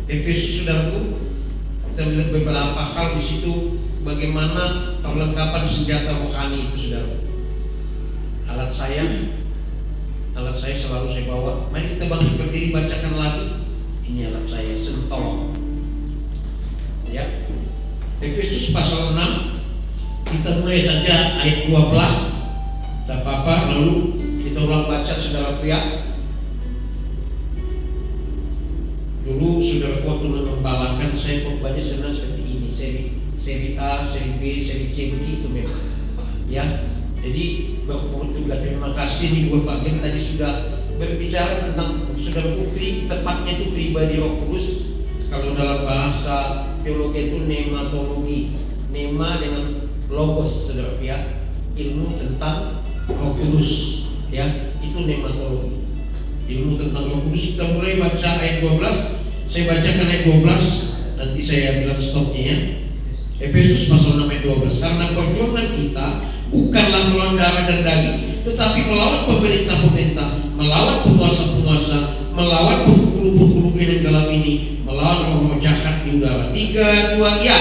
Efesus saudaraku, kita melihat beberapa hal di situ bagaimana perlengkapan senjata rohani itu saudara. Alat saya selalu saya bawa. Mari kita bangkit berdiri, bacakan lagi. Ini alat saya, sentolong. Ya. Efesus pasal 6. Kita mulai saja ayat 12. Tak apa-apa, lalu kita ulang baca saudaraku ya. Dulu saudara waktu mengembalakan saya khotbahnya sebenarnya seperti ini, seri A, seri B, seri C, begitu memang. Ya, jadi Bapak juga terima kasih nih buat Pak Ben tadi sudah berbicara tentang saudara Putri, tepatnya itu pribadi Roh Kudus. Kalau dalam bahasa teologi itu nematologi, nema dengan logos saudara ya, ilmu tentang Roh Kudus ya, itu nematologi. Ilmu tentang Roh Kudus. Kita mulai baca ayat 12. Saya bacakan ayat 12, nanti saya bilang stopnya ya. Efesus pasal 6 ayat 12. Karena perjuangan kita bukanlah melawan darah dan daging, tetapi melawan pemerintah-pemerintah, melawan penguasa-penguasa, melawan penghulu-penghulu yang dalam ini, melawan roh-roh jahat di udara. 3, 2, ya.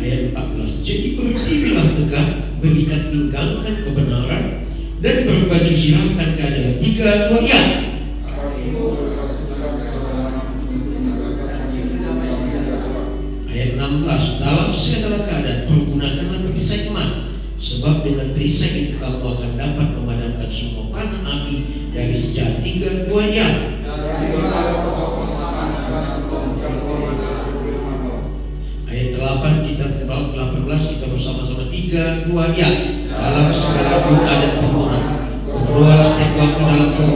Ayat 14. Jadi berdirilah tegak, berikat pinggangkan kebenaran, dan berbaju sirahkan keadilan. 3, 2, ya. Ayat 16. Dalam segala keadaan pergunakanlah perisai iman, sebab dengan perisai itu kamu akan dapat memadamkan semua panah api dari sejak. 3, 2, ya. Ayat 18 kita bersama-sama. 3, 2, ya. Dalam segala doa dan permohonan berdoalah setiap waktu dalam roh,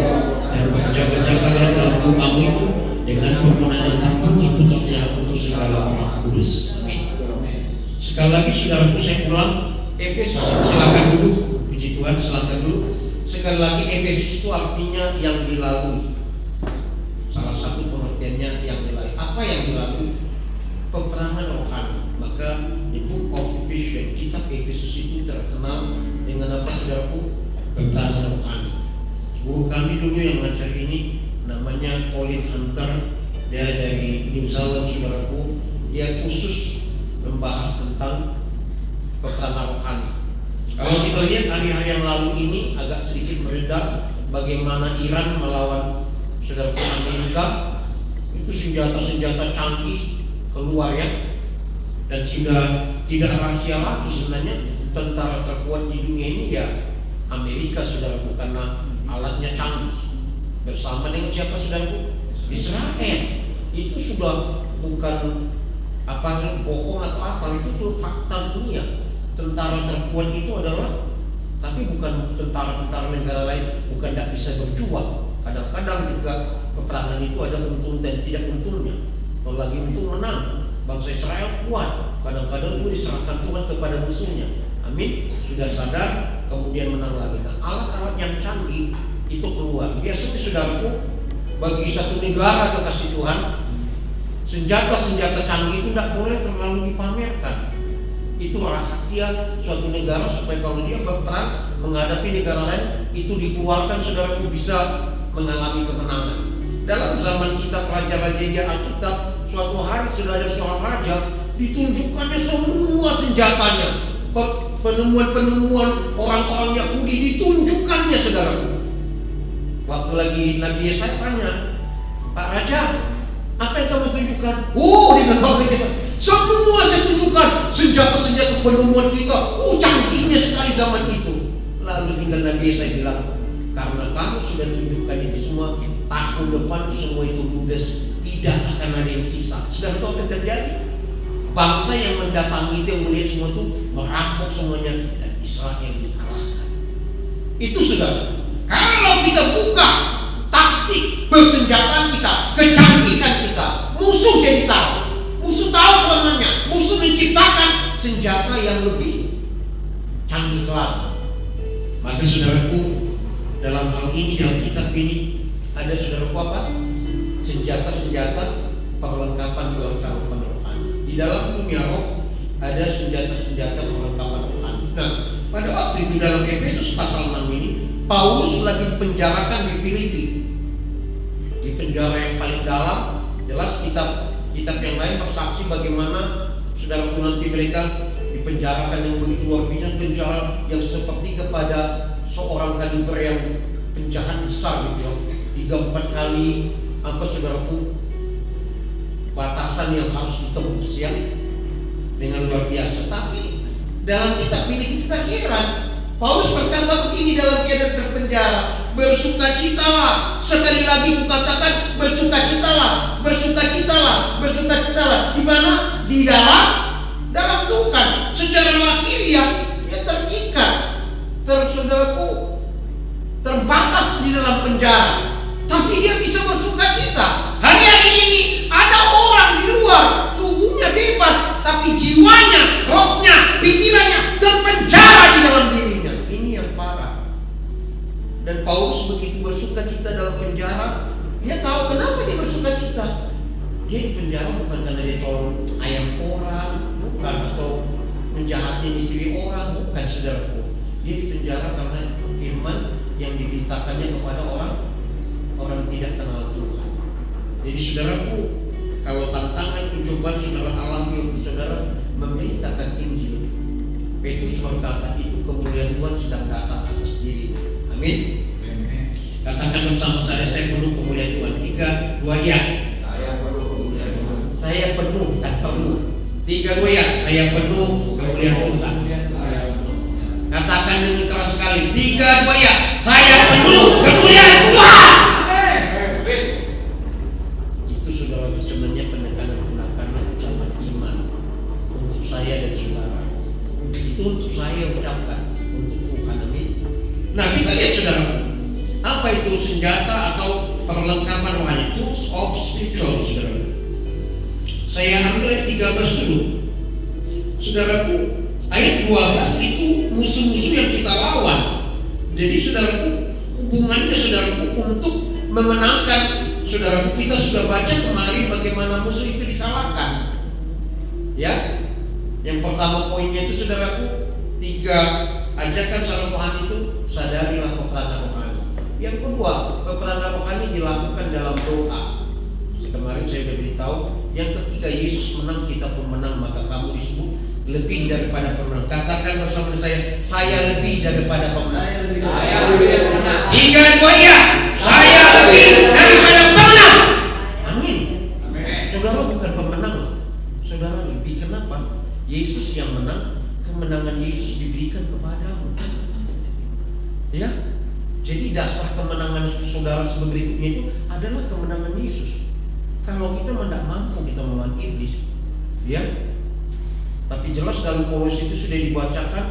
dan berjaga-jagalah dalam doamu itu dengan permohonan yang tak putus-putusnya untuk segala orang kudus. Amin. Sekali lagi saudaraku saya ulang, Efesus, silakan dulu, puji Tuhan, silakan dulu. Sekali lagi Efesus itu artinya yang dilalui. Salah satu pengertiannya yang dilalui. Apa yang dilalui? Peperangan rohani. Maka di Book of Ephesians, kitab Efesus itu terkenal dengan apa saudaraku? Peperangan rohani. Guru kami dulu yang mengajar ini namanya Colin Hunter, dia dari New Zealand saudaraku. Dia khusus membahas tentang peperangan rohani. Kalau kita lihat hari-hari yang lalu ini agak sedikit mereda bagaimana Iran melawan saudaraku Amerika. Itu senjata-senjata canggih keluar ya, dan sudah tidak rahasia lagi sebenarnya tentara terkuat di dunia ini ya Amerika saudaraku, karena alatnya canggih. Bersama dengan siapa saudaraku? Israel. Itu sudah bukan apa bohong atau apa, itu sudah fakta dunia. Tentara terkuat itu adalah, tapi bukan tentara-tentara negara lain, bukan tidak bisa berjuang. Kadang-kadang juga peperangan itu ada untung dan tidak untungnya. Kalau lagi untung menang, bangsa Israel kuat. Kadang-kadang itu diserahkan Tuhan kepada musuhnya. Amin. Sudah sadar, kemudian menang lagi. Nah, alat-alat yang canggih itu keluar. Biasanya saudaraku, bagi satu negara kekasih Tuhan, senjata-senjata canggih itu tidak boleh terlalu dipamerkan. Itu rahasia suatu negara supaya kalau dia berperang menghadapi negara lain, itu dikeluarkan saudaraku bisa mengalami kemenangan. Dalam zaman kita raja-raja di Alkitab, suatu hari sudah ada seorang raja, ditunjukkannya semua senjatanya, penemuan-penemuan orang-orang Yahudi ditunjukkannya saudaraku. Waktu lagi Nabi Yesaya tanya, Pak Raja, apa yang kamu tunjukkan? Oh, dengan bangga, semua saya tunjukkan senjata-senjata penemuan kita. Oh, canggihnya sekali zaman itu. Lalu tinggal Nabi Yesaya bilang, karena kamu sudah tunjukkan itu semua, tahun depan semua itu ludes, tidak akan ada yang sisa. Sudah itu akan terjadi. Bangsa yang mendatangi itu, yang melihat semua itu, merampok semuanya, dan Israel dikalahkan. Itu sudah. Kalau kita buka taktik bersenjataan kita, kecanggihan kita, musuh jadi tahu. Musuh tahu kelemahannya. Musuh menciptakan senjata yang lebih canggih lagi. Maka saudaraku, dalam hal ini, dalam kitab ini ada saudaraku apa? Senjata-senjata perlengkapan rohani. Di dalam dunia roh ada senjata-senjata perlengkapan Tuhan. Nah, pada waktu itu dalam Efesus pasal 6 ini, Paulus lagi dipenjarakan di Filipi, di penjara yang paling dalam. Jelas kitab yang lain bersaksi bagaimana saudaraku nanti mereka dipenjarakan yang begitu luar biasa, penjara yang seperti kepada seorang kaliber yang penjahat besar gitu, 3-4 kali apa saudaraku batasan yang harus ditembus ya, dengan luar biasa. Tapi dalam kitab ini kita heran, Paulus berkata begini dalam keadaan terpenjara, bersukacitalah. Sekali lagi kukatakan bersukacitalah, bersukacitalah, bersukacitalah. Di mana? Di dalam Tuhan. Secara lahiriah dia terikat, saudaraku, terbatas di dalam penjara, tapi dia bisa bersukacita. Hari ini ada orang di luar, tubuhnya bebas, tapi jiwanya, rohnya, pikirannya terpenjara di dalam dirinya. Ini yang parah. Dan Paulus begitu bersukacita dalam penjara, dia tahu kenapa dia bersukacita. Dia di penjara bukan karena dia colong ayam orang, bukan, atau menjahatin istri orang, bukan saudaraku. Dia di penjara karena firman yang diberitakannya kepada orang tidak kenal Tuhan. Jadi saudaraku, kalau tantangan pencobaan saudara alami untuk saudara memberitakan Injil, Petrus berkata itu kemuliaan Tuhan sedang datang atas diri. Amin. Katakan bersama saya penuh kemuliaan Tuhan. 3, 2 ya. Saya penuh kemuliaan Tuhan. Saya penuh, tak perlu. 3, 2 ya. Saya penuh kemuliaan Tuhan. Katakan dengan keras sekali. 3, 2 ya. Saya penuh kemuliaan Tuhan. Itu saudara sebenarnya penekanan ucapan iman untuk saya dan saudara. Itu untuk saya ucapkan untuk Tuhan. Amin. Nah, kita lihat saudara, apa itu senjata atau perlengkapan rohani? Tools of spiritual, saudara. Saya ambil ayat 13 dulu. Saudaraku, ayat 12 itu musuh-musuh yang kita lawan. Jadi saudaraku, hubungannya saudaraku untuk memenangkan. Saudaraku, kita sudah baca kemarin bagaimana musuh itu dikalahkan. Ya, yang pertama poinnya itu saudaraku, 3 ajakan salah rohani itu, sadarilah peperangan rohani. Yang kedua, peperangan rohani dilakukan dalam doa. Kemarin saya sudah beritahu. Yang ketiga, Yesus menang, kita pun menang, maka kamu disebut lebih daripada pemenang. Katakan bersama saya lebih daripada pemenang. Saya lebih daripada pemenang. 3, 2 ya. Saya lebih daripada pemenang. Amin. Saudara bukan pemenang, saudara lebih. Kenapa? Yesus yang menang, kemenangan Yesus diberikan kepadamu. Ya. Jadi dasar kemenangan saudara berikutnya itu adalah kemenangan Yesus. Kalau kita tidak mampu kita melawan iblis, ya. Tapi jelas dalam Kolose itu sudah dibacakan,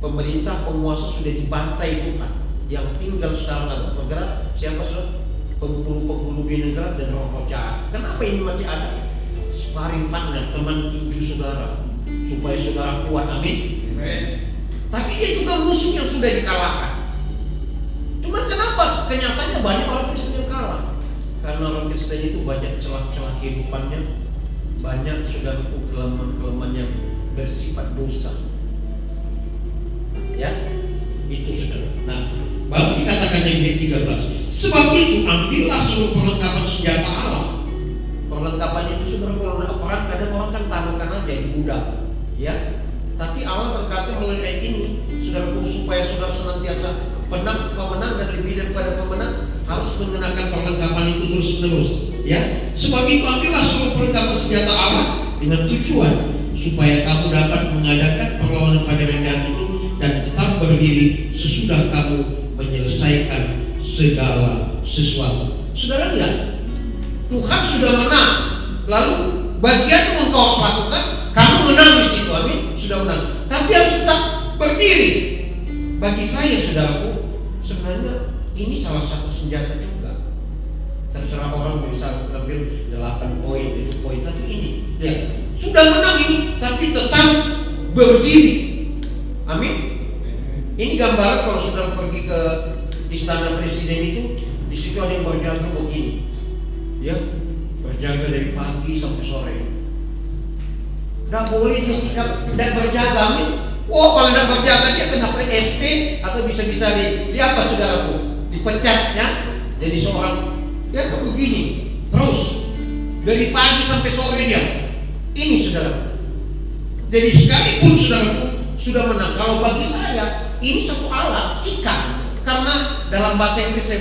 pemerintah penguasa sudah dibantai Tuhan. Yang tinggal sekarang agak bergerak siapa saudara? Penghulu-penghulu di negara dan roh-roh jahat. Kenapa ini masih ada? Sparring partner, teman tinju saudara, supaya saudara kuat. Amin. Tapi dia juga musuh yang sudah dikalahkan. Cuman kenapa? Kenyataannya banyak orang Kristen yang kalah. Karena orang Kristen itu banyak celah-celah kehidupannya, banyak saudaraku kelemahan-kelemahan yang bersifat dosa. Ya, itu saudara. Nah, baru dikatakan yang di 13. Sebab itu ambillah seluruh perlengkapan senjata Allah. Perlengkapan itu saudara, kalau nak perang kadang orang kan taruhkan aja di gudang, ya. Tapi Allah berkata melalui ayat ini, saudaraku, supaya saudara senantiasa pemenang dan lebih daripada pemenang, harus mengenakan perlengkapan itu terus-menerus, ya. Sebab itu ambillah seluruh perlengkapan senjata Allah dengan tujuan supaya kamu dapat mengadakan perlawanan pada yang jahat itu dan tetap berdiri sesudah kamu menyelesaikan segala sesuatu. Saudara lihat, Tuhan sudah menang. Lalu bagian yang kau harus lakukan, kamu menang di situ, amin, sudah menang. Tapi harus tetap berdiri. Bagi saya, saudaraku, sebenarnya ini salah satu senjata juga. Terserah orang bisa ambil 8 poin, 7 poin, tapi ini ya, sudah menang ini, tapi tetap berdiri. Amin. Ini gambaran kalau sudah pergi ke istana presiden itu, di situ ada yang berjaga begini, ya, berjaga dari pagi sampai sore. Tidak boleh dia sikap tidak berjaga. Amin. Oh, kalau tidak berjaga dia kena PSP atau bisa-bisa di apa saudaraku? Dipecat ya. Jadi seorang ya kan begini terus dari pagi sampai sore dia. Ini saudaraku. Jadi sekalipun saudaraku sudah menang, kalau bagi saya ini satu alat sikap. Karena dalam bahasa Inggris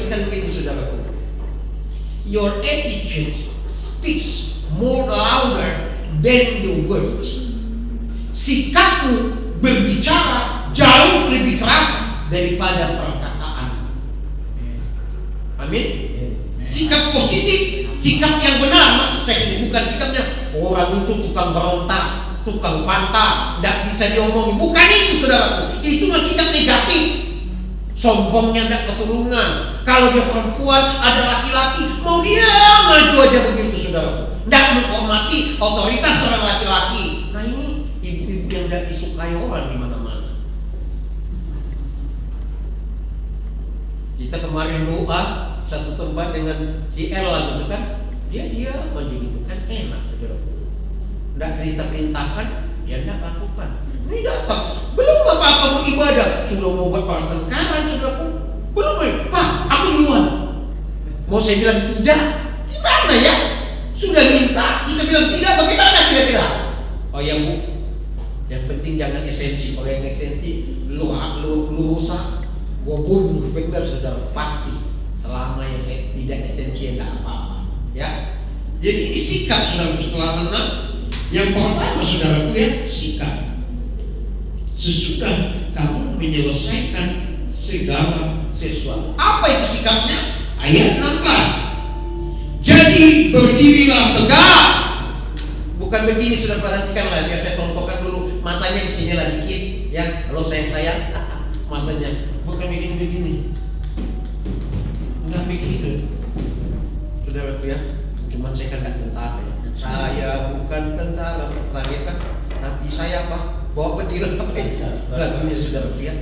kan begini saudaraku. Your attitude speaks more louder than your words. Sikapmu berbicara jauh lebih keras daripada perkataan. Amin. Sikap positif, sikap yang benar, maksud saya ini bukan sikapnya orang itu tukang berontak, tukang pantas, tidak bisa diomongin. Bukan itu saudaraku. Itu masih sikap negatif. Sombongnya tidak ketulungan. Kalau dia perempuan, ada laki-laki, mau dia maju aja begitu saudaraku. Tidak menghormati otoritas seorang laki-laki. Nah ini ibu-ibu yang tidak disukai orang di mana-mana. Kita kemarin doa satu tempat dengan si Ella gitu kan, dia maju gitu kan enak saudaraku. Tidak kita perintahkan, dia tidak lakukan. Ini datang, belum apa-apa mau ibadah, sudah mau buat pertengkaran saudaraku. Belum Pak, aku duluan. Mau saya bilang tidak, gimana ya? Sudah minta, kita bilang tidak, bagaimana kira-kira? Oh ya Bu, yang penting jangan esensi. Kalau yang esensi, lu rusak, gua bunuh benar saudara, pasti. Selama yang tidak esensi tidak apa-apa, ya. Jadi ini sikap saudara setelah menang. Yang pertama saudaraku ya, sikap. Sesudah kamu menyelesaikan segala sesuatu. Apa itu sikapnya? Ayat 16. Jadi berdirilah tegak. Bukan begini sudah perhatikanlah, biar saya tontokan dulu matanya di sini lah dikit, ya. Kalau sayang matanya bukan begini. Enggak begitu. Saudaraku ya, cuma saya kan tidak tentara ya. Saya bukan tentara, pertanyaan kan. Tapi saya apa? Bawa pedil apa itu? Lagunya saudaraku ya.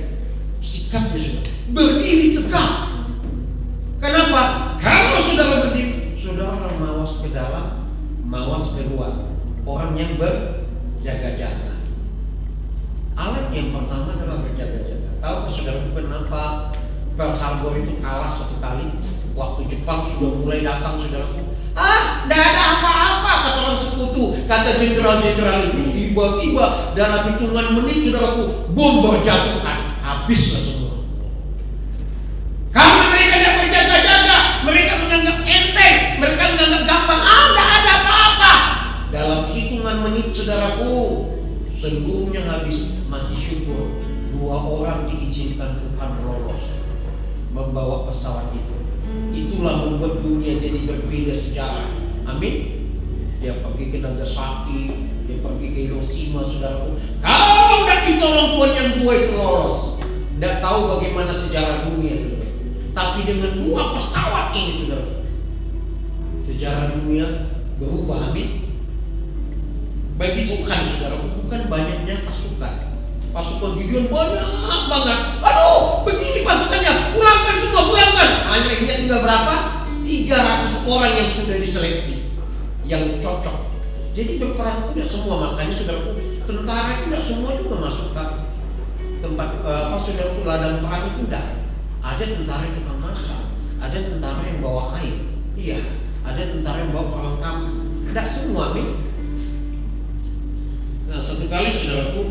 Sikapnya sudah berdiri tegak. Kenapa? Kalau saudara berdiri, saudara mawas ke dalam, mawas keluar. Orang yang berjaga-jaga. Alat yang pertama adalah berjaga-jaga. Tahu saudara kenapa Pearl Harbor itu kalah satu kali? Waktu Jepang sudah mulai datang saudaraku. Tidak ada apa-apa kata orang sekutu, kata jenderal-jenderal itu. Tiba-tiba dalam hitungan menit saudaraku, bom berjatuhan, habislah semua. Karena mereka tidak berjaga-jaga, mereka menganggap enteng, mereka menganggap gampang. Tidak ada apa-apa. Dalam hitungan menit saudaraku, seluruhnya habis. Masih syukur 2 orang diizinkan Tuhan lolos membawa pesawat itu. Itulah membuat dunia jadi berbeda sejarah. Amin. Dia pergi ke Nagasaki, dia pergi ke Hiroshima saudaraku. Kalau tidak ditolong Tuhan yang 2 itu lolos, tidak tahu bagaimana sejarah dunia saudara. Tapi dengan 2 pesawat ini saudara, sejarah dunia berubah. Amin. Bagi Tuhan saudara, bukan banyaknya pasukan. Pasukan Gideon banyak banget. Aduh, begini pasukannya. Pulangkan semua, pulangkan. Hanya ingat tinggal berapa? 300 orang yang sudah diseleksi, yang cocok. Jadi berperang tidak semua, makanya saudaraku, tentara itu tidak semua juga masuk ke tempat saudaraku ladang perang itu tidak. Ada tentara yang tukang masak, ada tentara yang bawa air, iya, ada tentara yang bawa perlengkapan. Tidak semua, nih. Nah, satu kali saudaraku,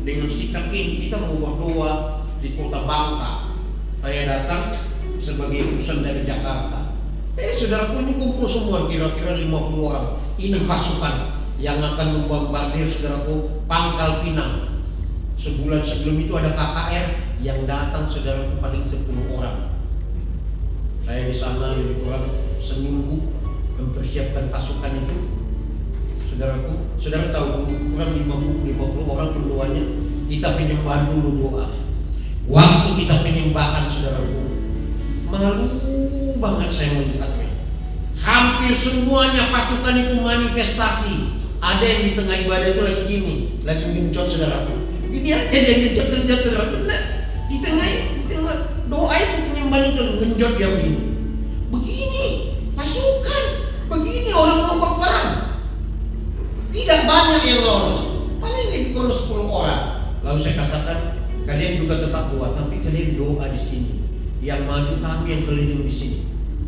dengan sikap ini kita mau berdoa di kota Bangka. Saya datang sebagai utusan dari Jakarta. Saudaraku ini kumpul semua kira-kira 50 orang. Ini pasukan yang akan membombardir saudaraku Pangkal Pinang. Sebulan sebelum itu ada KKR yang datang saudaraku paling 10 orang. Saya di sana lebih kurang seminggu mempersiapkan pasukan itu. Saudaraku, saudara tahu kurang 50 orang berdoanya. Kita penyembahan dulu doa. Waktu kita penyembahan saudaraku, malu banget saya melihatnya. Hampir semuanya pasukan itu manifestasi. Ada yang di tengah ibadah itu lagi gini, lagi genjot saudaraku. Gini aja dia genjot saudara, benar. Di tengah doa itu penyembahan itu genjot dia begini. Begini pasukan, begini orang mau berperang. Tidak banyak yang lolos. Paling itu kalau 10 orang. Lalu saya katakan, kalian juga tetap doa, tapi kalian doa di sini. Yang maju kami yang keliling di sini.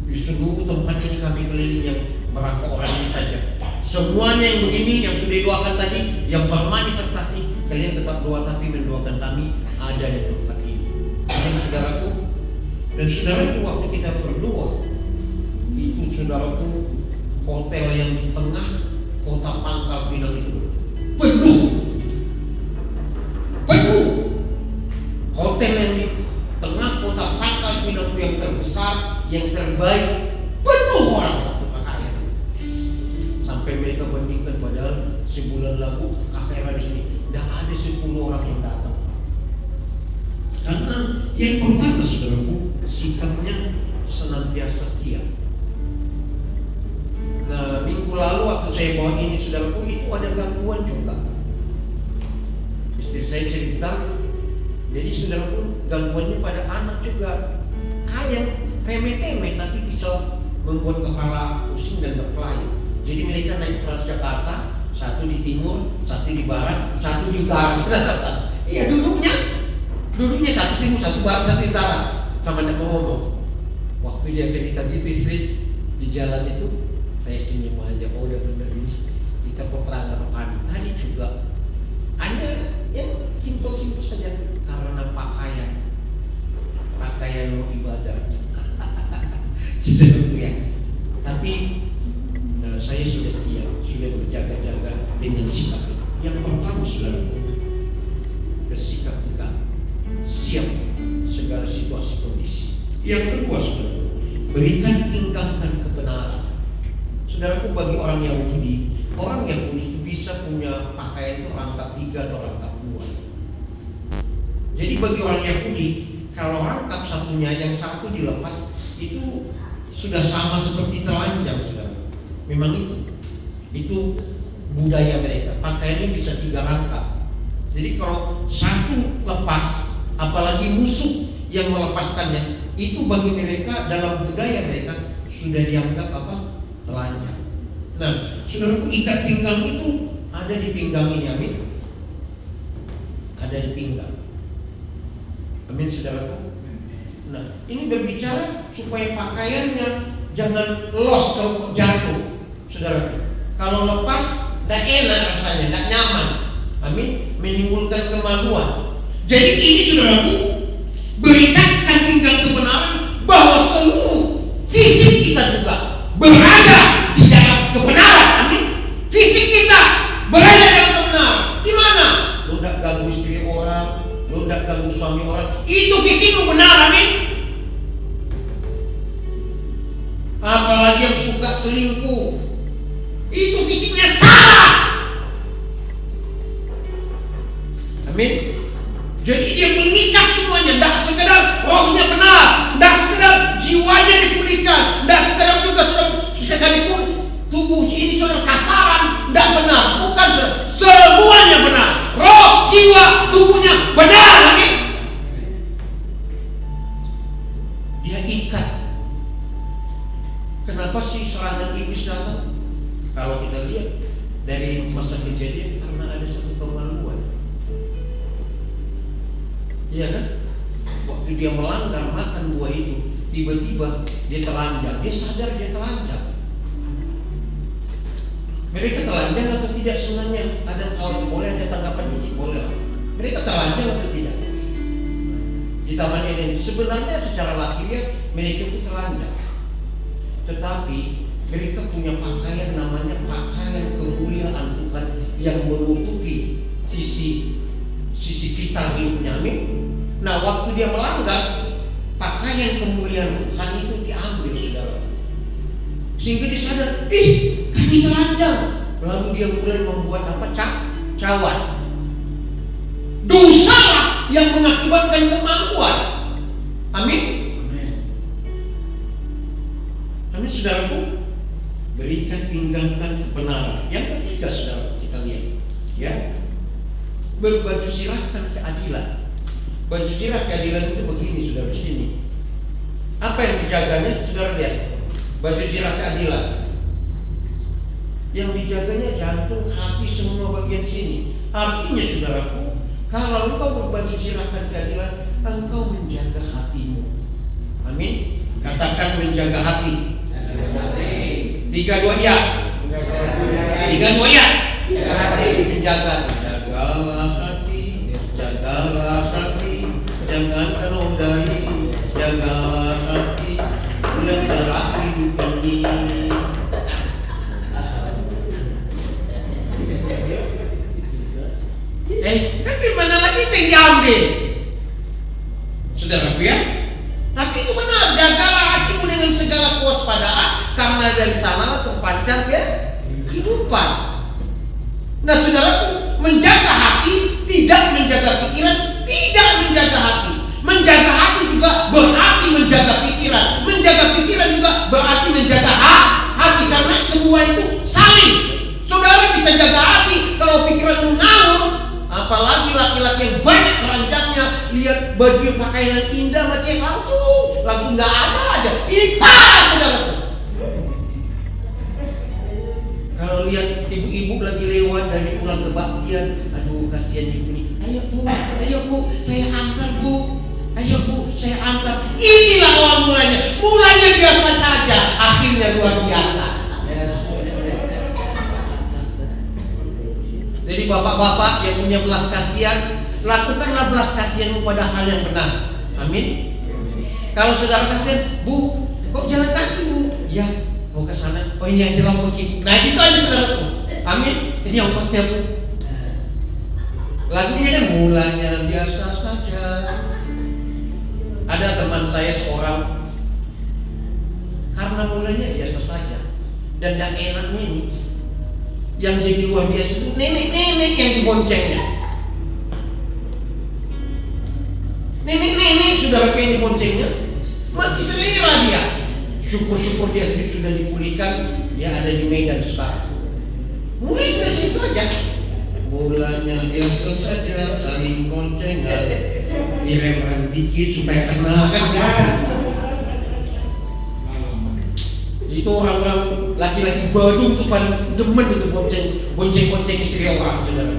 Di seluruh tempat ini kami keliling yang berapa orang ini saja. Semuanya yang begini, yang sudah doakan tadi, yang bermanifestasi, kalian tetap doa tapi mendoakan kami ada di tempat ini. Dan saudaraku, waktu kita berdoa, itu saudaraku, hotel yang di tengah kota Pangkal Pinang itu penuh. Hotel yang di tengah kota Pangkal Pinang yang terbesar, yang terbaik, penuh orang waktu KKR. Sampai mereka bandingkan, padahal sebulan lalu KKR di sini tidak ada 10 orang yang datang. Karena yang pertama saudaraku, sikapnya senantiasa siap. Nah, minggu lalu waktu saya bawa ini saudaraku, itu ada gangguan juga. Istri saya cerita, jadi saudaraku gangguannya pada anak juga. Hal yang remeh-temeh tapi bisa membuat kepala pusing dan berkelahi. Jadi mereka naik Transjakarta, satu di timur, satu di barat, satu di utara. Iya, duduknya satu timur, satu barat, satu utara. Sama nak ngomong. Waktu dia cerita gitu istri di jalan itu, saya senyum aja. Oh, udah benar ini. Kita peperangan apa tadi juga. Ada yang simpel-simpel saja karena pakaian mau ibadah. Sudah ya. Tapi saya sudah siap, sudah berjaga-jaga dengan sikap. Yang pertama saudara, bersikap tegak, siap segala situasi kondisi. Yang kedua saudara, berikan tinggalkan kebenaran. Saudaraku, bagi orang Yahudi itu bisa punya pakaian itu rangkap 3 atau rangkap 2. Jadi bagi orang Yahudi, kalau rangkap satunya yang satu dilepas, itu sudah sama seperti telanjang, saudara. Memang itu budaya mereka. Pakaiannya bisa 3 rangkap. Jadi kalau satu lepas, apalagi musuh yang melepaskannya, itu bagi mereka dalam budaya mereka sudah dianggap telanjang. Nah, saudaraku, ikat pinggang itu ada di pinggang ini, amin. Ada di pinggang. Amin, saudaraku. Nah, ini berbicara supaya pakaiannya jangan los kalau jatuh, saudara. Kalau lepas, tidak enak rasanya, tidak nyaman. Amin, menimbulkan kemaluan. Jadi ini saudaraku, berikan pinggang kebenaran bahwa seluruh fisik kita juga berada di dalam kebenaran. Amin. Fisik kita berada dalam kebenaran. Di mana? Lo tidak ganggu istri orang, lo tidak ganggu suami orang. Itu fisikmu benar, amin. Apalagi yang suka selingkuh, itu fisiknya salah. Amin. Jadi dia mengikat semuanya, tidak sekedar rohnya benar, tidak sekedar jiwanya dipulihkan, tidak sekedar juga sekalipun tubuh ini sudah kasaran, tidak benar, bukan semuanya benar. Roh, jiwa, tubuhnya benar, amin. Dia ikat. Kenapa sih serangan iblis datang? Kalau kita lihat dari masa kejadian, karena ada satu kemaluan. Iya kan? Waktu dia melanggar makan buah itu, tiba-tiba dia telanjang. Dia sadar dia telanjang. Mereka telanjang atau tidak sebenarnya? Ada kalau boleh ada tanggapan ini, boleh. Mereka telanjang atau tidak? Di Taman Eden sebenarnya secara lahiriah mereka itu telanjang. Tetapi mereka punya pakaian namanya pakaian kemuliaan Tuhan yang menutupi sisi vital hidupnya, amin. Nah, waktu dia melanggar, pakaian kemuliaan Tuhan itu diambil, saudara. Sehingga dia sadar, kami telanjang. Lalu dia mulai membuat cawan. Dosa yang mengakibatkan kemaluan. Amin. Amin, saudaraku. Berikan, pinggangkan kebenaran. Yang ketiga, saudara, kita lihat, ya. Berbaju sirahkan keadilan. Baju sirah keadilan itu begini, saudara, di sini. Apa yang dijaganya? Saudara lihat, baju sirah keadilan. Yang dijaganya jantung, hati, semua bagian sini. Artinya saudaraku, kalau engkau berbaju silahkan keadilan, engkau menjaga hatimu. Amin. Katakan menjaga hati. 3, 2 ya. 3, 2 ya. Menjaga. Jagalah hati, jagalah hati, jangan ternodai, jagalah hati, bulan cerah hidup ini. Kan di mana lagi itu yang diambil? Saudaraku ya. Tapi itu benar, jagalah hatimu dengan segala kewaspadaan, karena dari sanalah terpancar kehidupan. Nah saudaraku, menjaga hati tidak menjaga pikiran, tidak menjaga hati. Menjaga hati juga berarti menjaga pikiran. Menjaga pikiran juga berarti menjaga hati, karena kedua itu saling. Saudara bisa jaga hati kalau pikiranmu ngawur. Apalagi laki-laki yang banyak keranjangnya, lihat baju pakaian indah macam langsung nggak ada aja. Ini parah saudaraku. Kalau lihat ibu-ibu lagi lewat dari pulang kebaktian, aduh kasihan ibu ini. Ayo bu, saya antar bu. Ayo bu, saya antar. Inilah awal mulanya. Mulanya biasa saja, akhirnya luar biasa. Jadi bapak-bapak yang punya belas kasihan, lakukanlah belas kasihanmu pada hal yang benar. Amin. Kalau saudara kasihan, bu, kok jalan kaki bu? Ya, mau ke sana. Oh ini aja ongkos ibu. Nah gitu aja saudaraku. Amin. Ini ongkosnya bu. Lagunya kan mulanya biasa saja. Ada teman saya seorang, karena mulanya biasa saja dan tidak enaknya ini, yang jadi luar biasa itu nenek-nenek yang diboncengnya. Nenek-nenek saudara yang diboncengnya masih selera dia. Syukur-syukur dia sudah dipulihkan, dia ada di Medan sekarang. Mulai dari situ aja. Mulanya biasa saja, saling boncengan, direm-rem dikit supaya kenal kan biasa. Itu orang-orang laki-laki badung tuh paling demen itu bonceng istri orang saudara.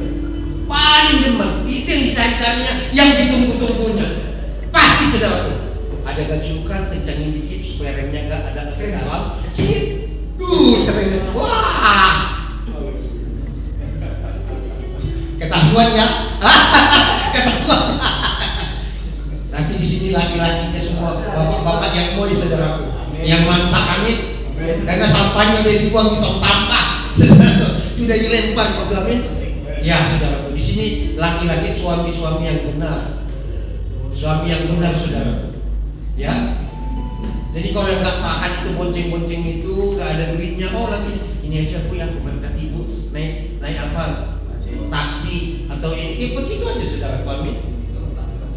Paling demen. Itu yang dicari-carinya, yang ditunggu-tunggunya. Pasti saudara tuh. Ada gajukan, kencangin dikit supaya remnya gak ada ke dalam. Katanya, wah. Ketahuan ya. Ketahuan. Tapi di sini laki-lakinya semua bapak-bapak yang boy saudaraku. Yang mantap amin. Karena sampahnya udah dibuang di tong sampah, sudah dilempar saudara amin. Ya saudaraku, di sini laki-laki suami-suami yang benar, suami yang benar saudara. Ya. Jadi kalau yang nggak tahan itu bonceng-bonceng itu nggak ada duitnya, oh lagi ini aja bu yang berangkat ibu naik apa taksi atau ini, begitu aja saudara amin.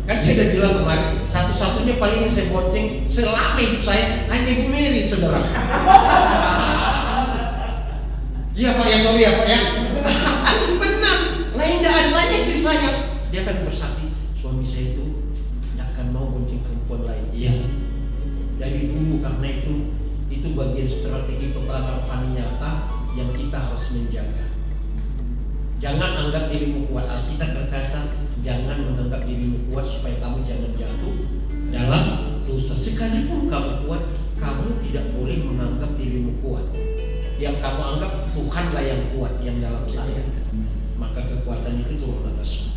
Kan saya udah bilang kemarin, satu-satunya paling yang saya bonceng selama hidup saya hanya Ibu Mary, saudara. Iya Pak ya, sorry ya Pak ya. Benar, lain tidak ada tanya istri saya. Dia akan bersaksi, suami saya itu tidak akan mau bonceng perempuan lain. Iya. Dari dulu karena itu bagian strategi peperangan rohani nyata yang kita harus menjaga. Jangan anggap dirimu kuat. Alkitab berkata, jangan menganggap dirimu kuat supaya kamu jangan jatuh dalam dosa. Sekalipun kamu kuat, kamu tidak boleh menganggap dirimu kuat. Yang kamu anggap Tuhanlah yang kuat, yang dalam saya. Maka kekuatan itu turun atasmu.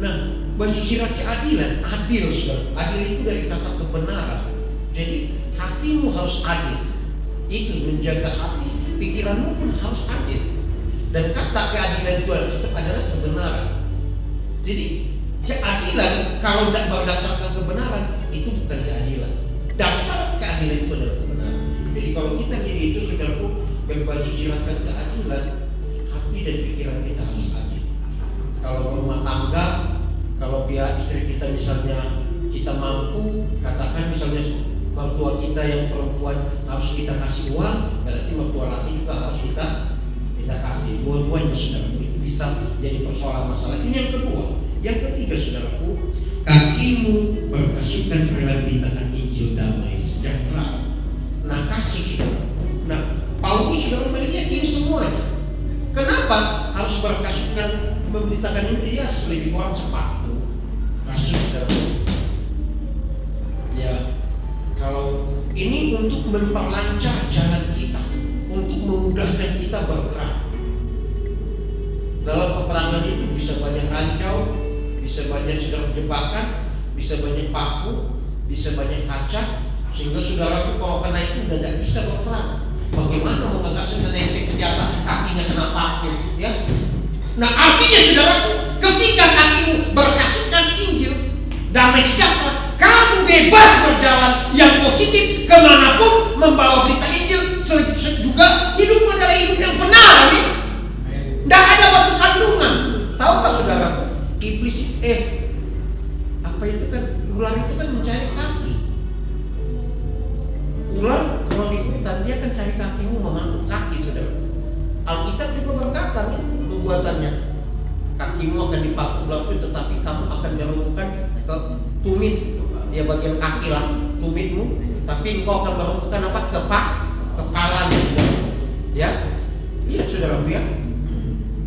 Nah, baju sirah keadilan, adil saudara. Adil itu dari kata kebenaran. Jadi hatimu harus adil. Itu menjaga hati, pikiranmu pun harus adil. Dan kata keadilan itu adalah kebenaran. Jadi keadilan kalau tidak berdasarkan kebenaran itu bukan keadilan. Dasar keadilan itu adalah kebenaran. Jadi kalau kita lihat itu saudaraku, berbaju sirahkan keadilan, hati dan pikiran kita harus adil. Kalau rumah tangga, kalau pihak istri kita misalnya kita mampu, katakan misalnya mertua kita yang perempuan harus kita kasih uang, berarti mertua laki juga harus kita kasih. Dua-duanya saudaraku itu bisa jadi persoalan masalah. Ini yang kedua. Yang ketiga saudaraku, kakimu berkesukaan rela di tangan Injil damai sejahtera. Nah kasih saudara. Nah Paulus saudara memberitakan ini dia lebih kurang sepatu kasus ya. Kalau ini untuk memperlancar jalan kita, untuk memudahkan kita bergerak. Dalam peperangan itu bisa banyak rancau, bisa banyak saudara jebakan, bisa banyak paku, bisa banyak kaca, sehingga saudara kalau kena itu udah tidak bisa berperang. Bagaimana mengangkat senjata senjata kakinya kena paku, ya? Nah artinya saudaraku, ketika kakimu berkasutkan Injil, damai sejahtera, kamu bebas berjalan yang positif kemanapun membawa berita Injil. Juga hidup adalah hidup yang benar, amin. Tidak ada batu sandungan. Tahukah saudara, iblis apa itu kan, ular itu kan mencari kaki. Ular kalau di hutan dia akan cari kakimu, memantuk kaki, saudara. Alkitab juga berkata nih perbuatannya, kakimu akan dipatuk ular itu, tetapi kamu akan merembukan ke tumit, dia bagian kaki lah tumitmu, tapi engkau akan merembukan apa? Kepalanya, saudara. Ya, iya saudara ya.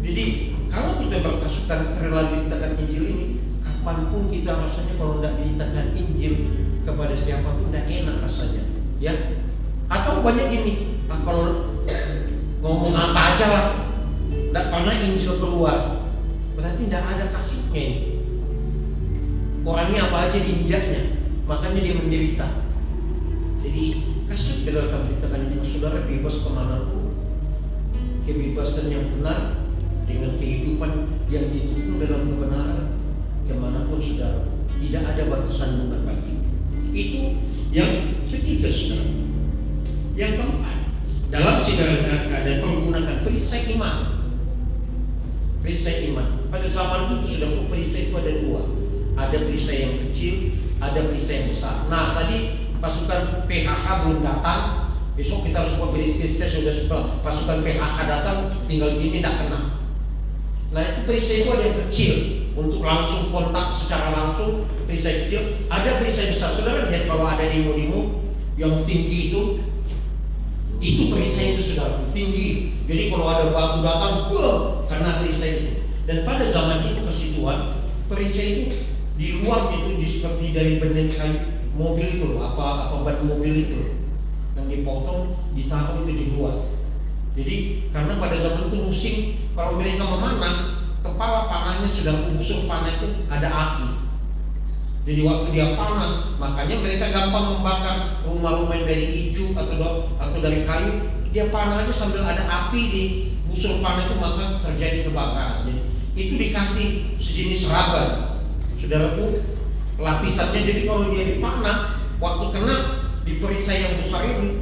Jadi kalau kita berkasukan rela beritakan Injil ini, kapanpun kita rasanya kalau tidak beritakan Injil kepada siapapun tidak enak rasanya, ya. Atau banyak gini, kalau ngomong apa aja lah, tidak pernah Injil keluar, berarti tidak ada kasutnya ini. Orangnya apa aja diinjaknya, makanya dia menderita. Jadi kasut dalam beritakan Injil, saudara bebas kemanapun, kebebasan yang benar dengan kehidupan yang dituntun dalam kebenaran kemanapun saudara, tidak ada batu sandungan bagi. Itu yang ketiga saudara. Yang keempat, dalam segala keadaan menggunakan perisai iman. Perisai iman. Pada zaman itu sudah perisai itu ada dua. Ada perisai yang kecil, ada perisai yang besar. Nah tadi pasukan PHK belum datang. Besok kita harus buat perisai sudah pasukan PHK datang, tinggal gini tidak kena. Nah itu perisai itu ada yang kecil untuk langsung kontak secara langsung, perisai kecil. Ada perisai besar. Saudara lihat kalau ada demo-demo yang tinggi itu perisai itu sudah tinggi. Jadi kalau ada batu datang, karena perisai itu. Dan pada zaman itu kasih Tuhan, perisai itu di luar itu seperti dari benden kayu mobil itu, apa ban mobil itu yang dipotong, ditaruh itu di luar. Jadi karena pada zaman itu musim, kalau mereka memanah, kepala panahnya sudah busur panah itu ada api. Jadi waktu dia panah, makanya mereka gampang membakar rumah-rumah yang dari ijuk atau dari kayu. Dia panah aja sambil ada api di busur panah itu, maka terjadi kebakaran. Jadi, itu dikasih sejenis rubber, saudaraku, lapisannya. Jadi kalau dia dipanah, waktu kena di perisai yang besar ini,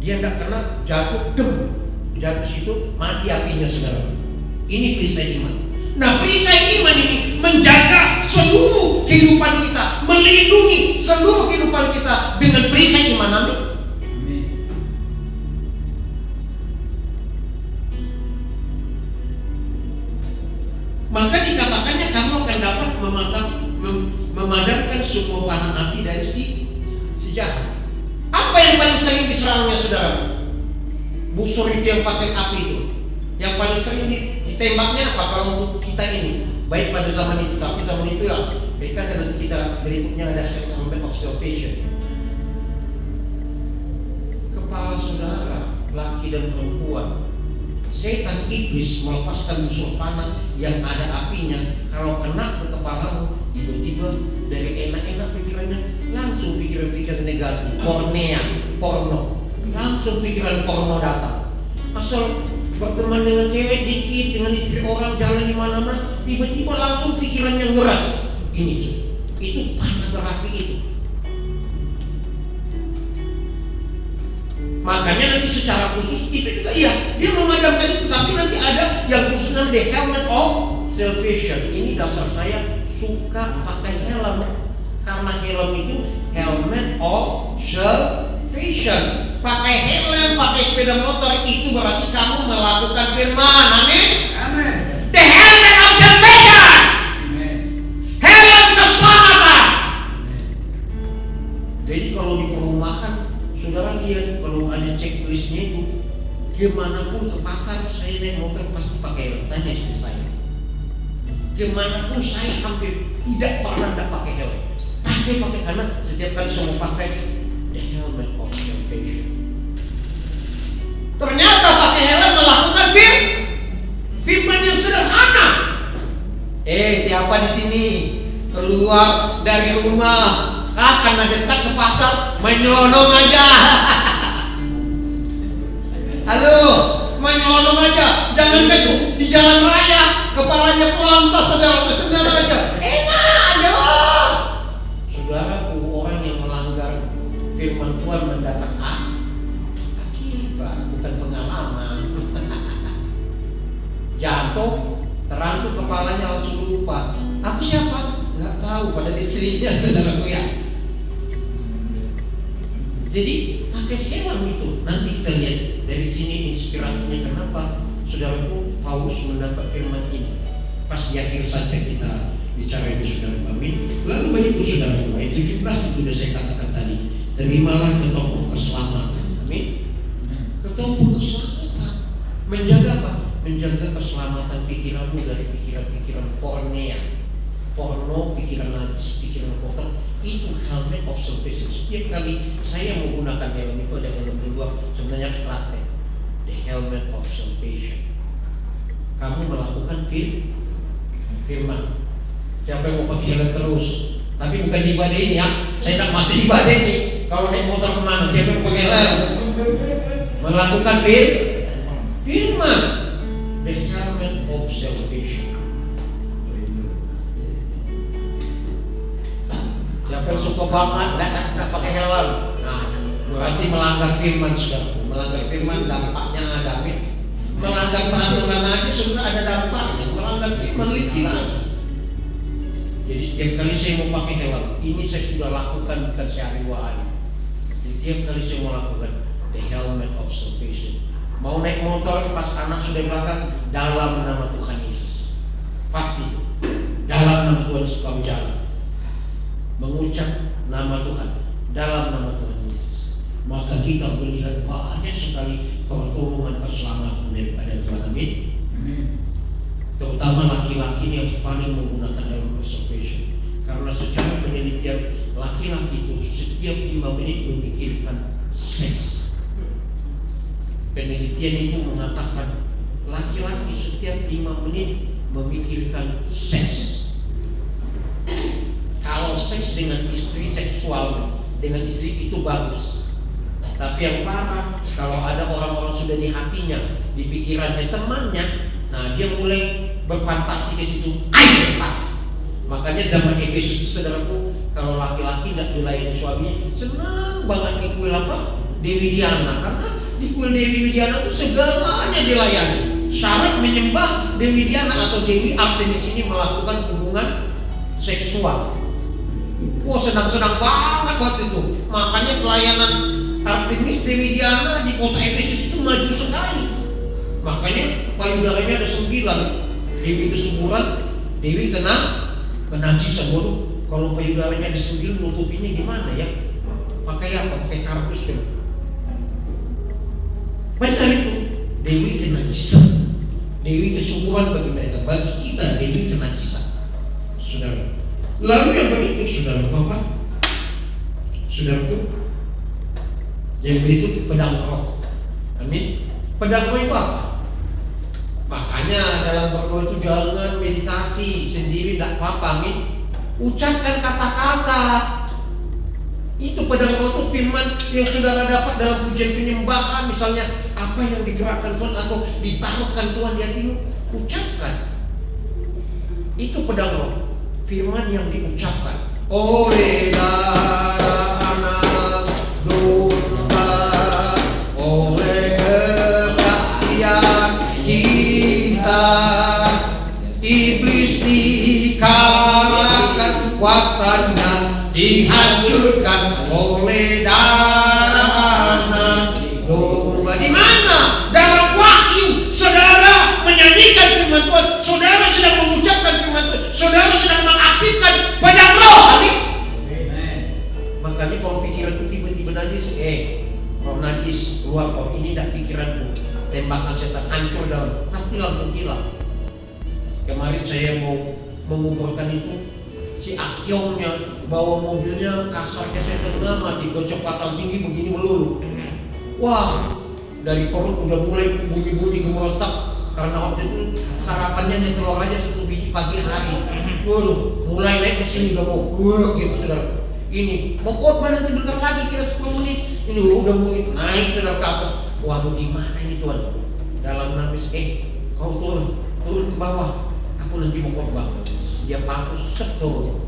dia tidak kena, jatuh situ, mati apinya, saudara. Ini perisai iman. Nah perisai iman ini menjaga seluruh kehidupan kita, melindungi seluruh kehidupan kita dengan perisai iman, amin. Maka dikatakannya kamu akan dapat memadamkan semua panah api dari si jahat. Apa yang paling sering diserangnya, saudara? Busur itu yang pakai api itu. Yang paling sering ditembaknya apa kalau untuk kita ini? Baik pada zaman itu, tapi zaman itu ya mereka kan nanti kita berikutnya ada helmet of salvation. Kepala saudara, laki dan perempuan. Setan iblis melepaskan busur panah yang ada apinya. Kalau kena ke kepalamu, tiba-tiba dari enak-enak pikirannya langsung pikiran-pikiran negatif, porno, langsung pikiran porno datang. Asal berteman dengan cewek dikit, dengan istri orang, jalan di mana-mana, tiba-tiba langsung pikirannya ngeras. Itu panah berapi itu. Makanya nanti secara khusus itu juga iya, dia memadamkan itu, tapi nanti ada yang khusus namanya helmet of salvation. Ini dasar saya suka pakai helm, karena helm itu helmet of salvation. Pakai helm, pakai sepeda motor itu berarti kamu melakukan firman, amin. Amin. The helmet of salvation. Amin. Helm keselamatan. Jadi kalau di perumahan, saudara lihat kalau ada checklistnya itu, gimana pun ke pasar saya naik motor pasti pakai helm. Tanya istri saya, kemanapun saya hampir tidak pernah pakai helm. Pakai karena setiap kali saya mau pakai the helmet of salvation. Ternyata pakai helm melakukan firman yang sederhana. Siapa di sini keluar dari rumah karena dekat ke pasar main nyelonong aja? Halo, main nyelonong aja. Jangan gitu di jalan raya kepalanya pelontos saudara aja. Enak aja. Saudaraku, orang yang melanggar firman Tuhan mendapat akibat, bukan pengalaman. Jatuh, terantuk kepalanya langsung lupa. Aku siapa? Nggak tahu, pada istrinya saudaraku ya. Jadi pakai helm itu. Nanti kita lihat dari sini inspirasinya kenapa saudaraku Paulus mendapat firman ini. Pas di akhir saja kita bicara itu saudara, amin. Lalu berikut saudaraku, ayat 17 itu sudah saya katakan tadi. Terimalah ketopong keselamatan, amin. Ketopong keselamatan. Menjaga apa? Menjaga keselamatan pikiranmu dari pikiran-pikiran porno, pikiran najis, pikiran kotor. Itu helmet of salvation. Setiap kali saya menggunakan helm itu ada helm kedua, sebenarnya praktek. The helmet of salvation. Kamu melakukan firman. Siapa yang mau pakai helm terus? Tapi bukan di ibadah ini ya. Saya tidak masih di ibadah ini. Kalau naik motor kemana? Siapa yang mau pakai helm? Melakukan firman. The helmet of salvation. Siapa yang suka banget tidak pakai helm? Nah, berarti melanggar firman sudah. Melanggar firman dampaknya ada. Melanggar peraturan aja sudah ada dampaknya. Melanggar firman lebih lagi. Jadi setiap kali saya mau pakai helm, ini saya sudah lakukan bukan sehari-hari. Setiap kali saya mau lakukan the helmet of salvation. Mau naik motor pas anak sudah belakang, dalam nama Tuhan Yesus. Pasti dalam nama Tuhan Yesus kamu jalan. Mengucap nama Tuhan dalam nama Tuhan Yesus. Maka kita melihat banyak sekali pertolongan keselamatan daripada Tuhan, amin. Terutama laki-laki yang paling menggunakan helm salvation. Karena secara penelitian laki-laki itu setiap 5 menit memikirkan seks. Penelitian itu mengatakan laki-laki setiap 5 menit memikirkan seks. Kalau seks dengan istri, seksual dengan istri itu bagus. Tapi yang parah kalau ada orang-orang sudah di hatinya, di pikirannya temannya, nah dia mulai berfantasi ke situ. Pak. Makanya zaman Efesus saudaraku, kalau laki-laki tidak dilayani suaminya, senang banget di kuil apa? Dewi Diana. Karena di kuil Dewi Diana itu segalanya dilayani. Syarat menyembah Dewi Diana atau Dewi Artemis ini melakukan hubungan seksual. Wah, senang-senang banget waktu itu. Makanya pelayanan Artemis Dewi Diana di kota Efesus itu maju sekali. Makanya payudaranya ada 9. Dewi kesuburan, Dewi kenajisan. Waduh, kalau payudaranya ada 9, nutupinya gimana ya? Pakai apa? Pakai kardus kan? Benar itu. Dewi kenajisan, Dewi kesuburan bagi mereka. Bagi kita Dewi kenajisan. Saudara. Lalu yang berikut saudara Bapak, saudaraku, yang berikut pedang roh. Amin. Pedang roh itu apa? Makanya dalam berdoa itu jangan meditasi sendiri, tidak apa-apa, amin. Ucapkan kata-kata. Itu pedang roh itu firman yang saudara dapat dalam pujian penyembahan, misalnya apa yang digerakkan Tuhan atau ditaruhkan Tuhan di hatimu, ucapkan. Itu pedang roh, firman yang diucapkan. Oleh darah anak domba, oleh kesaksian kita, iblis dikalahkan, kuasanya dihancurkan oleh darah anak domba. Di mana? Dalam Wahyu saudara menyanyikan firman Tuhan, saudara sedang mengucapkan firman Tuhan, saudara sedang mengaktifkan pedang roh. Amin. Makanya kalau pikiran itu tiba-tiba najis, roh najis keluar kok, ini tidak pikiranku. Tembakan setan hancur dalam, pasti langsung hilang. Kemarin saya mau menguburkan itu, si Akyongnya bawa mobilnya kasarnya saya dengar mati kecepatan tinggi begini melulu. Wah, dari perut udah mulai bunyi-bunyi gemeretak karena waktu itu sarapannya nih telur aja 1 biji pagi hari. Waduh, mulai naik ke sini udah mau gitu saudara. Ini mau khotbah nanti sebentar lagi kira 10 menit. Ini udah mulai naik saudara ke atas. Waduh, gimana ini Tuhan? Dalam nafas, kau turun ke bawah. Aku nanti mau khotbah. Dia pakai setor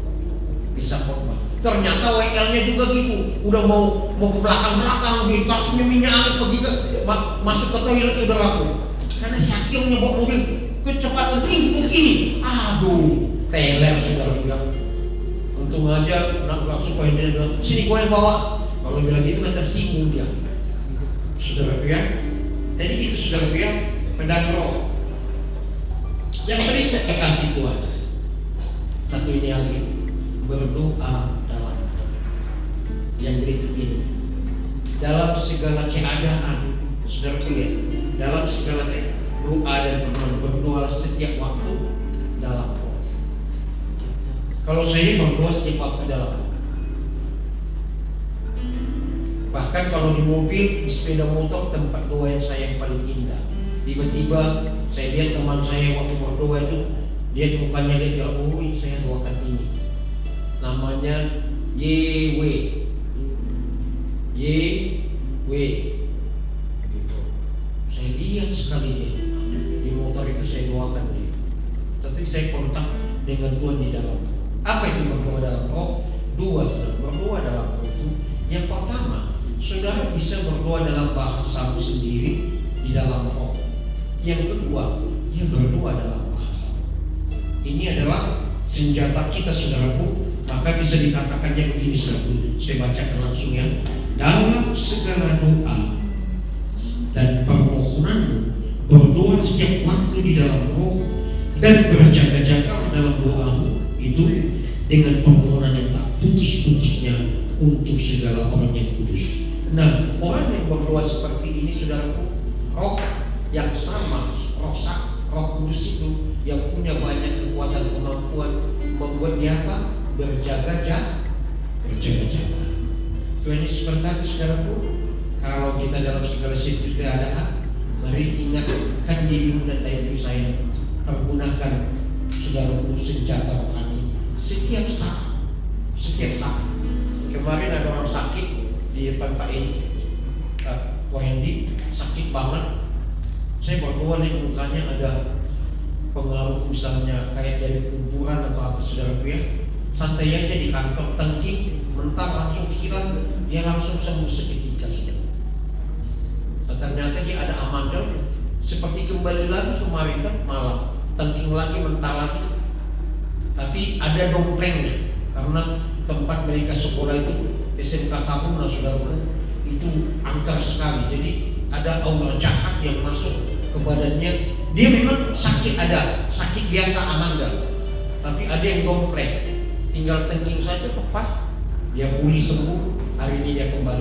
bisa khotbah. Ternyata WL-nya juga gitu, udah mau ke belakang gitu, kasihnya minyak angin pergi ke masuk ke toilet saudaraku. Karena si Akyongnya bawa mobil kecepatan tinggi begini, aduh, teler saudara bilang. Untung aja langsung poin dia bilang, sini gua yang bawa. Kalau bilang gitu kan tersinggung dia. Saudara ya, jadi itu saudara ya, pedang roh. Yang berikut dikasih Tuhan. Satu ini lagi, berdoa dalam yang berikut ini. Dalam segala keadaan, saudara ya, dalam segala doa dan berdoa setiap waktu dalam roh. Kalau saya berdoa setiap waktu dalam roh. Bahkan kalau di mobil, di sepeda motor, tempat doa yang saya yang paling indah. Tiba-tiba saya lihat teman saya waktu berdoa itu, dia mukanya lihat, oh saya doakan ini. Namanya YW. Saya lihat sekali dia di motor itu, saya doakan dia. Tapi saya kontak dengan Tuhan di dalam. Apa itu berdoa dalam roh? Dua sedang berdoa dalam roh itu. Yang pertama, saudara bisa berdoa dalam bahasamu sendiri di dalam roh. Yang kedua, dia berdoa dalam bahasa. Ini adalah senjata kita saudaraku. Maka bisa dikatakannya begini saudaraku. Saya bacakan langsung ya. Dalam segala doa dan permohonanmu, berdoa setiap waktu di dalam roh dan berjaga-jaga dalam doamu itu dengan permohonan yang tak putus-putusnya untuk segala orang yang kudus. Nah, orang yang berdoa seperti ini saudaraku, roh yang sama, roh kudus itu yang punya banyak kekuatan kemampuan membuat dia apa? Berjaga-jaga. Tuhan Yesus berkata saudaraku, kalau kita dalam segala situs keadaan, mari ingatkan dirimu dan diri saya, pergunakan saudaraku senjata rohani setiap saat. Kemarin ada orang sakit di depan Pak Wendy, sakit banget. Saya berdoa lihat mukanya ada pengaruh misalnya kayak dari kuburan atau apa saudaraku ya. Santai aja di kantor, tengking, mentar langsung hilang, dia langsung sembuh seketika saja. Ternyata dia ada amandel, seperti kembali lagi kemarin kan malam, tengking lagi, mentar lagi. Tapi ada domplengnya, karena tempat mereka sekolah itu SMK Tabung saudara, itu angker sekali. Jadi ada aura jahat yang masuk ke badannya. Dia memang sakit, ada sakit biasa amandel, tapi ada yang dompleng. Tinggal tengking saja lepas, dia pulih sembuh, hari ini dia kembali.